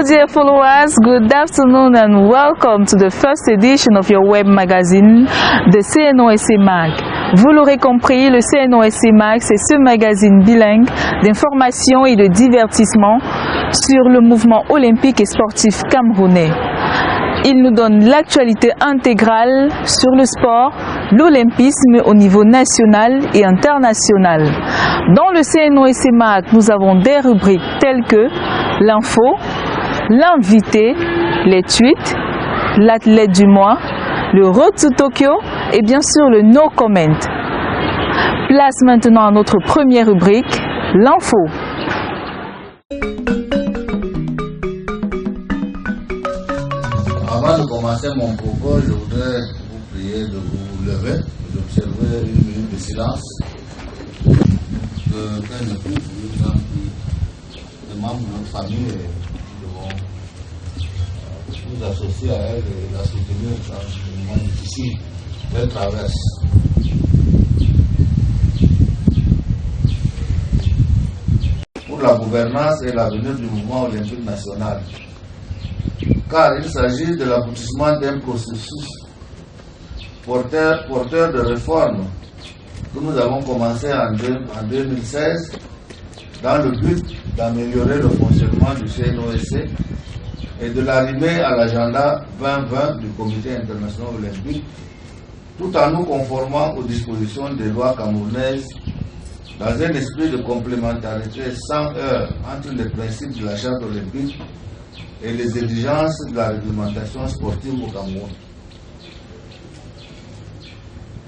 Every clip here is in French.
dear followers, good afternoon and welcome to the first edition of your web magazine, the CNOSC Mag. Vous l'aurez compris, le CNOSC Mag, c'est ce magazine bilingue d'information et de divertissement sur le mouvement olympique et sportif camerounais. Il nous donne l'actualité intégrale sur le sport, l'olympisme au niveau national et international. Dans le CNOSC Mag, nous avons des rubriques telles que l'info, l'invité, les tweets, l'athlète du mois, le Road to Tokyo et bien sûr le No Comment. Place maintenant à notre première rubrique, l'info. Avant de commencer mon propos, je voudrais vous prier de vous lever, d'observer une minute de silence. Qu'un époux, des membres de notre famille, nous devons nous associer à elle et la soutenir dans ce moment difficile qu'elle traverse. Pour la gouvernance et l'avenir du mouvement olympique national. Car il s'agit de l'aboutissement d'un processus porteur de réformes que nous avons commencé en 2016 dans le but d'améliorer le fonctionnement du CNOSC et de l'arriver à l'agenda 2020 du Comité international olympique, tout en nous conformant aux dispositions des lois camerounaises dans un esprit de complémentarité sans heurts entre les principes de la Charte olympique et les exigences de la réglementation sportive au Cameroun.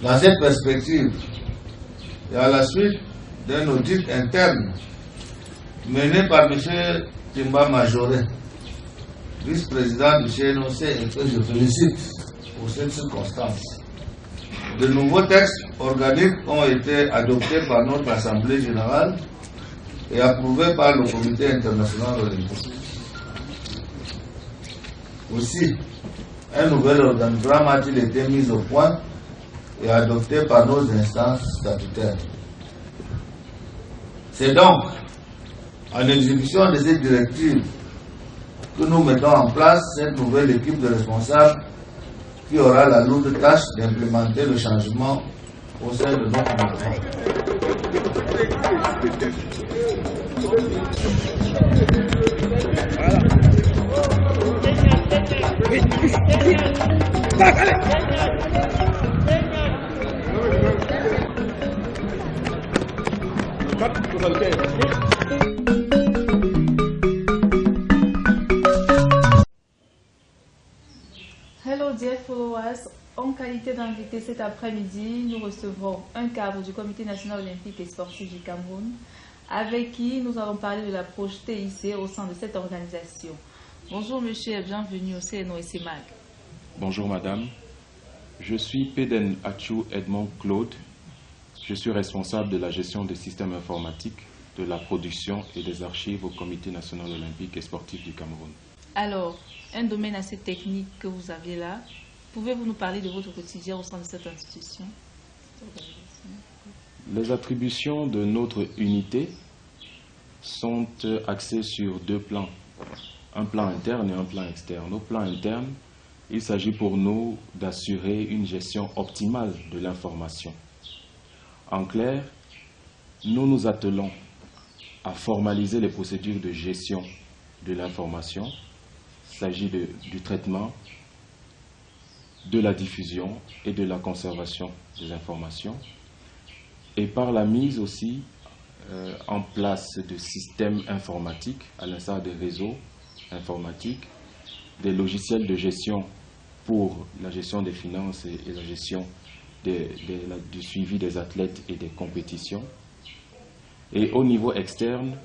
Dans cette perspective, et à la suite d'un audit interne mené par M. Timba Majoré, vice-président du CNOC, et que je félicite pour cette circonstance, de nouveaux textes organiques ont été adoptés par notre Assemblée générale et approuvés par le Comité international olympique. Aussi, un nouvel organigramme a-t-il été mis au point et adopté par nos instances statutaires. C'est donc en exécution de cette directive que nous mettons en place cette nouvelle équipe de responsables qui aura la lourde tâche d'implémenter le changement au sein de notre mouvement. Hello dear followers, en qualité d'invité cet après-midi, nous recevrons un cadre du Comité national olympique et sportif du Cameroun avec qui nous allons parler de l'approche TIC au sein de cette organisation. Bonjour monsieur et bienvenue au CNOSC Mag. Bonjour madame, je suis Péden Achou Edmond Claude. Je suis responsable de la gestion des systèmes informatiques, de la production et des archives au Comité national olympique et sportif du Cameroun. Alors, un domaine assez technique que vous aviez là, pouvez-vous nous parler de votre quotidien au sein de cette institution? Les attributions de notre unité sont axées sur deux plans, un plan interne et un plan externe. Au plan interne, il s'agit pour nous d'assurer une gestion optimale de l'information. En clair, nous nous attelons à formaliser les procédures de gestion de l'information. Il s'agit du traitement, de la diffusion et de la conservation des informations. Et par la mise aussi en place de systèmes informatiques, à l'instar des réseaux informatiques, des logiciels de gestion pour la gestion des finances et la gestion du suivi des athlètes et des compétitions. Et au niveau externe,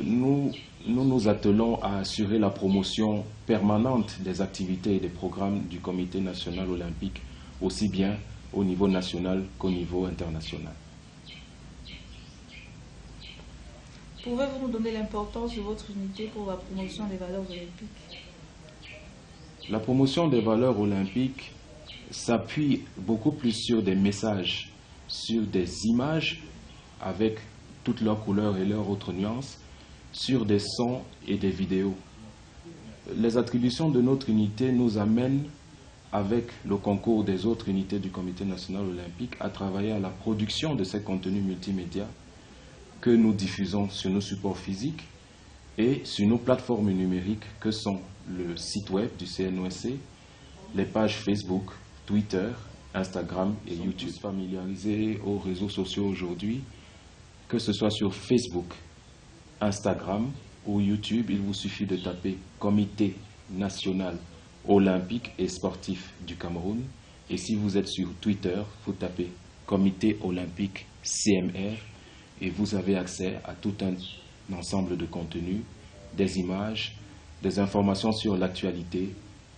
nous nous attelons à assurer la promotion permanente des activités et des programmes du Comité national olympique, aussi bien au niveau national qu'au niveau international. Pouvez-vous nous donner l'importance de votre unité pour la promotion des valeurs olympiques? La promotion des valeurs olympiques s'appuie beaucoup plus sur des messages, sur des images avec toutes leurs couleurs et leurs autres nuances, sur des sons et des vidéos. Les attributions de notre unité nous amènent, avec le concours des autres unités du Comité national olympique, à travailler à la production de ces contenus multimédia que nous diffusons sur nos supports physiques et sur nos plateformes numériques que sont le site web du CNOSC, les pages Facebook, Twitter, Instagram et YouTube. Familiarisés aux réseaux sociaux aujourd'hui, que ce soit sur Facebook, Instagram ou YouTube, il vous suffit de taper Comité national olympique et sportif du Cameroun. Et si vous êtes sur Twitter, vous tapez Comité olympique CMR et vous avez accès à tout un ensemble de contenus, des images, des informations sur l'actualité,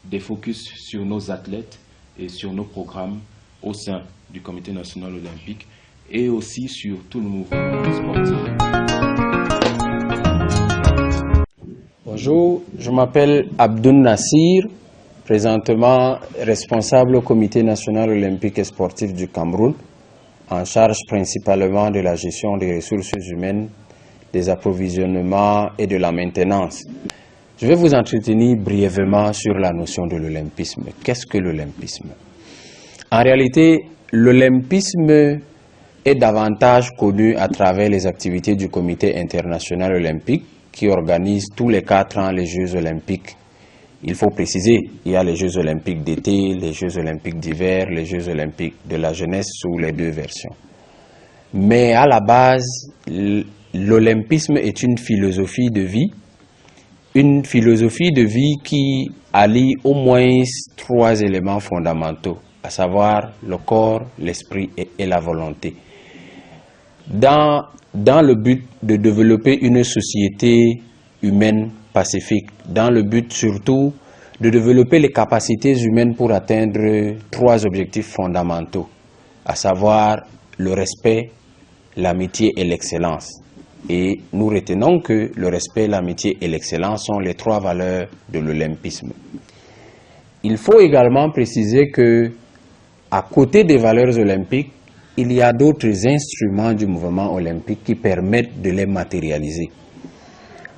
des focus sur nos athlètes et sur nos programmes au sein du Comité national olympique et aussi sur tout le mouvement sportif. Bonjour, je m'appelle Abdoun Nassir, présentement responsable au Comité national olympique et sportif du Cameroun, en charge principalement de la gestion des ressources humaines, des approvisionnements et de la maintenance. Je vais vous entretenir brièvement sur la notion de l'olympisme. Qu'est-ce que l'olympisme? En réalité, l'olympisme est davantage connu à travers les activités du Comité international olympique qui organise tous les 4 ans les Jeux olympiques. Il faut préciser, il y a les Jeux olympiques d'été, les Jeux olympiques d'hiver, les Jeux olympiques de la jeunesse sous les 2 versions. Mais à la base, l'olympisme est une philosophie de vie qui allie au moins 3 éléments fondamentaux, à savoir le corps, l'esprit et la volonté. Dans le but de développer une société humaine pacifique, dans le but surtout de développer les capacités humaines pour atteindre 3 objectifs fondamentaux, à savoir le respect, l'amitié et l'excellence. Et nous retenons que le respect, l'amitié et l'excellence sont les 3 valeurs de l'olympisme. Il faut également préciser que, à côté des valeurs olympiques, il y a d'autres instruments du mouvement olympique qui permettent de les matérialiser.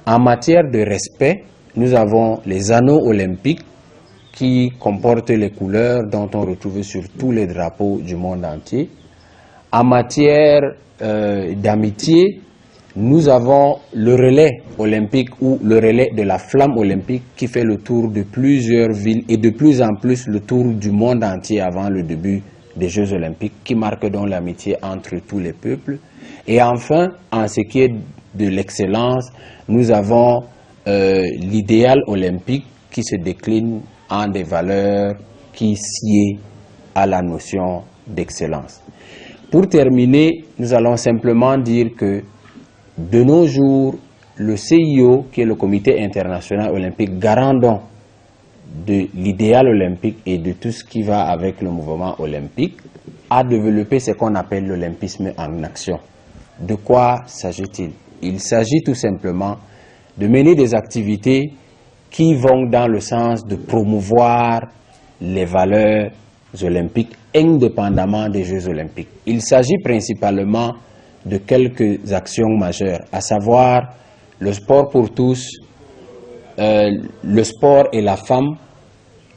En matière de respect, nous avons les anneaux olympiques qui comportent les couleurs dont on retrouve sur tous les drapeaux du monde entier. En matière d'amitié, nous avons le relais olympique ou le relais de la flamme olympique qui fait le tour de plusieurs villes et de plus en plus le tour du monde entier avant le début des Jeux olympiques, qui marquent donc l'amitié entre tous les peuples. Et enfin, en ce qui est de l'excellence, nous avons l'idéal olympique qui se décline en des valeurs qui sied à la notion d'excellence. Pour terminer, nous allons simplement dire que de nos jours, le CIO, qui est le Comité international olympique, garant donc de l'idéal olympique et de tout ce qui va avec le mouvement olympique, a développé ce qu'on appelle l'olympisme en action. De quoi s'agit-il? Il s'agit tout simplement de mener des activités qui vont dans le sens de promouvoir les valeurs olympiques indépendamment des Jeux olympiques. Il s'agit principalement de quelques actions majeures, à savoir le sport pour tous, le sport et la femme,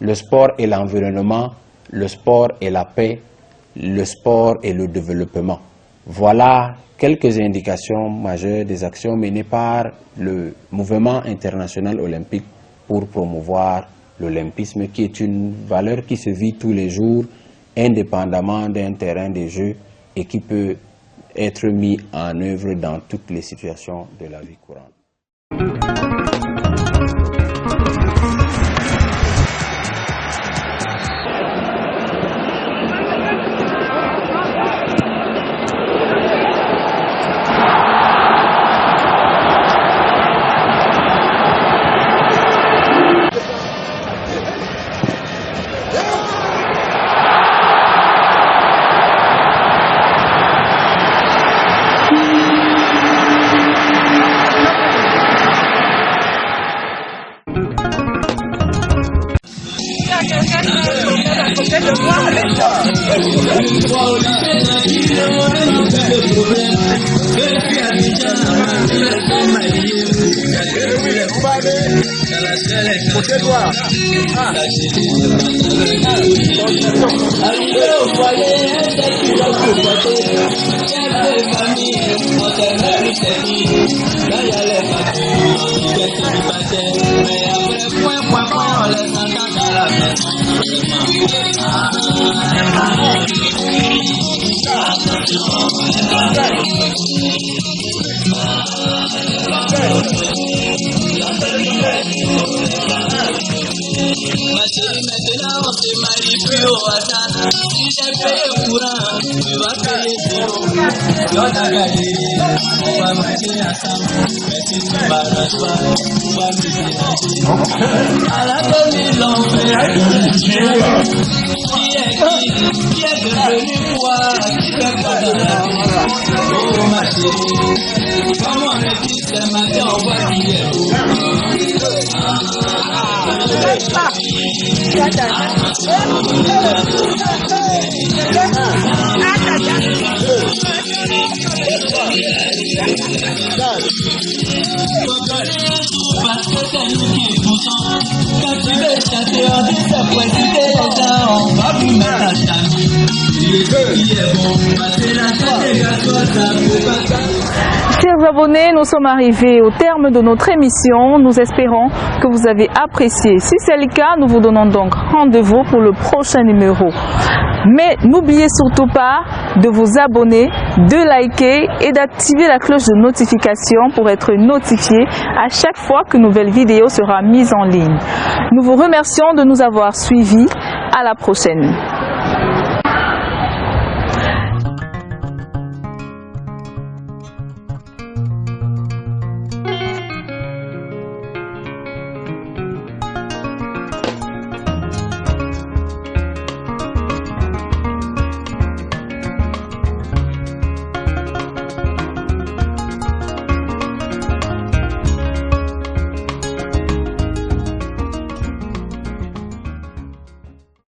le sport et l'environnement, le sport et la paix, le sport et le développement. Voilà quelques indications majeures des actions menées par le mouvement international olympique pour promouvoir l'olympisme, qui est une valeur qui se vit tous les jours, indépendamment d'un terrain de jeu et qui peut être mis en œuvre dans toutes les situations de la vie courante. Everybody. Chers abonnés, nous sommes arrivés au terme de notre émission. Nous espérons que vous avez apprécié. Si c'est le cas, nous vous donnons donc rendez-vous pour le prochain numéro. Mais n'oubliez surtout pas de vous abonner, de liker et d'activer la cloche de notification pour être notifié à chaque fois qu'une nouvelle vidéo sera mise en ligne. Nous vous remercions de nous avoir suivis. À la prochaine.